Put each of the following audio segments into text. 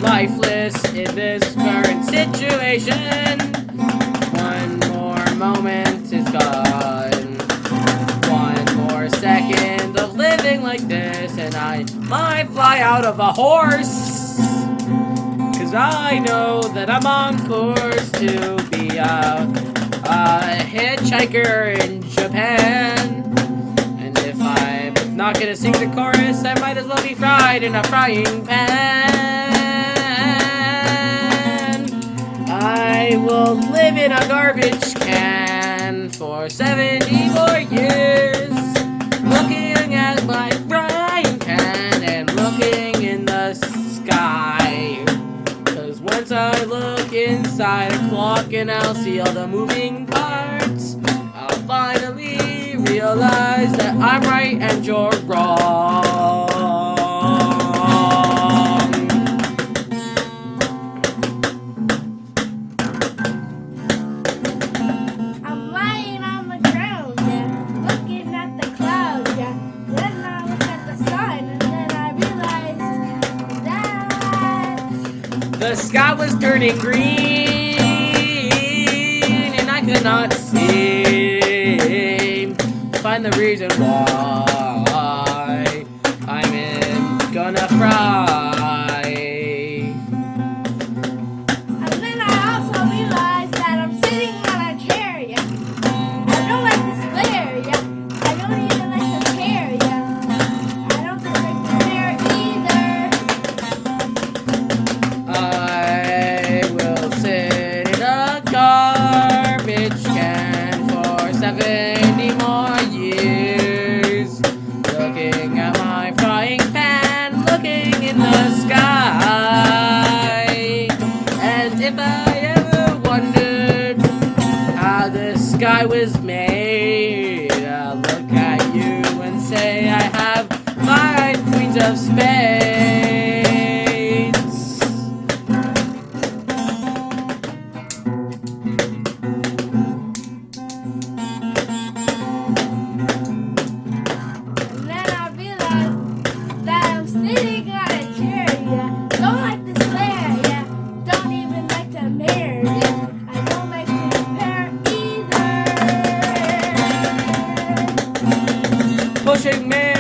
lifeless in this current situation. One more moment is gone. One more second of living like this, and I might fly out of a horse. 'Cause I know that I'm on course to be a hitchhiker in Japan. And if I'm not gonna sing the chorus, I might as well be fried in a frying pan. I will live in a garbage can for 70 more years, looking at my frying pan and looking in the sky. 'Cause once I look inside a clock and I'll see all the moving parts, I'll finally realize that I'm right and you're wrong. I'm lying on the ground, yeah, looking at the clouds, yeah. Then I look at the sun, and then I realized that The sky was turning green, and I could not seem to find the reason why I'm gonna fry. And then I also realized that I'm sitting on a chair, yeah. I don't like this glare, yeah. I don't even like the chair, yeah. I don't like the chair either. I will sit in a garbage can for 70 more years, looking at my frying pan, looking in the sky. And if I ever wondered how the sky was made, I'll look at you and say I have 5 queens of spades. And then I realized that I'm sitting on a chair, yeah. Don't like this glare, yeah. Don't even like the mirror, yeah. I don't like the chair either. Pushing me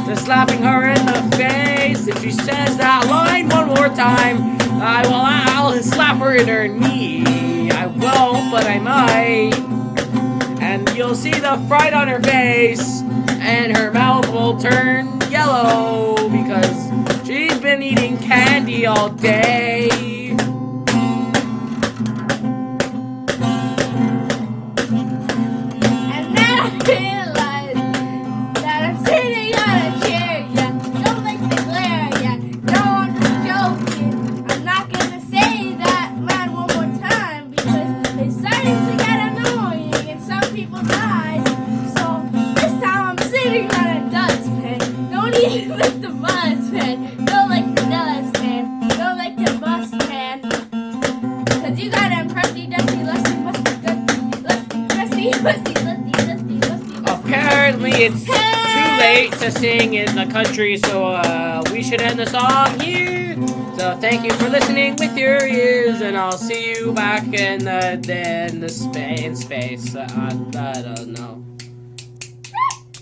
to slapping her in the face. If she says that line one more time, I'll slap her in her knee. I won't, but I might. And you'll see the fright on her face, and her mouth will turn yellow because she's been eating candy all day. And then I realized that I'm sitting on a chair, yeah. Don't like the glare, yeah. No, I'm just joking. I'm not gonna say that line one more time because it's starting to get annoying in some people's eyes. So this time I'm sitting on a dustpan. Don't even like the dustpan. Don't like the dustpan. Don't like the dustpan. 'Cause you got them crusty, dusty, lusty, musty, crusty, musty, lusty, dusty, musty. Apparently, it's too late to sing in the country, so we should end the song here. So thank you for listening with your ears, and I'll see you back in the space. I don't know.